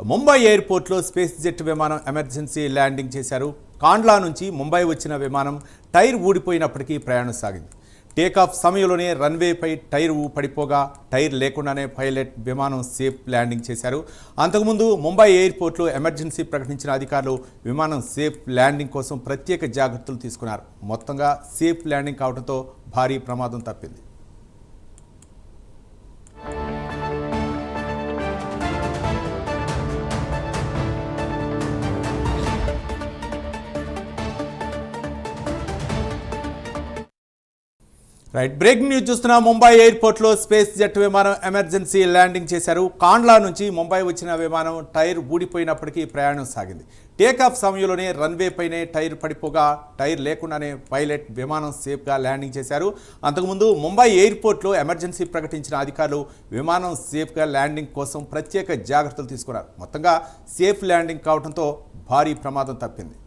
ముంబై ఎయిర్పోర్ట్లో space jet విమానం emergency landing చేశారు. కాండ్లా నుంచి ముంబై వచ్చిన విమానం టైర్ ఊడిపోయినప్పటికీ ప్రయాణం సాగింది. టేకాఫ్ సమయంలోనే రన్వేపై టైర్ పడిపోగా టైర్ లేకుండానే పైలట్ విమానం సేఫ్ ల్యాండింగ్ చేశారు. అంతకుముందు ముంబై ఎయిర్పోర్ట్లో ఎమర్జెన్సీ ప్రకటించిన అధికారులు విమానం సేఫ్ ల్యాండింగ్ కోసం ప్రత్యేక జాగ్రత్తలు తీసుకున్నారు. మొత్తంగా సేఫ్ ల్యాండింగ్ కావడంతో భారీ ప్రమాదం తప్పింది. బ్రేకింగ్ న్యూస్ చూస్తున్నా. ముంబై ఎయిర్పోర్ట్లో స్పేస్ జెట్ విమానం ఎమర్జెన్సీ ల్యాండింగ్ చేశారు. కాండ్లా నుంచి ముంబై వచ్చిన విమానం టైర్ ఊడిపోయినప్పటికీ ప్రయాణం సాగింది. టేకాఫ్ సమయంలోనే రన్వే పైనే టైర్ పడిపోగా టైర్ లేకుండానే పైలట్ విమానం సేఫ్గా ల్యాండింగ్ చేశారు. అంతకుముందు ముంబై ఎయిర్పోర్ట్లో ఎమర్జెన్సీ ప్రకటించిన అధికారులు విమానం సేఫ్గా ల్యాండింగ్ కోసం ప్రత్యేక జాగ్రత్తలు తీసుకున్నారు. మొత్తంగా సేఫ్ ల్యాండింగ్ కావడంతో భారీ ప్రమాదం తప్పింది.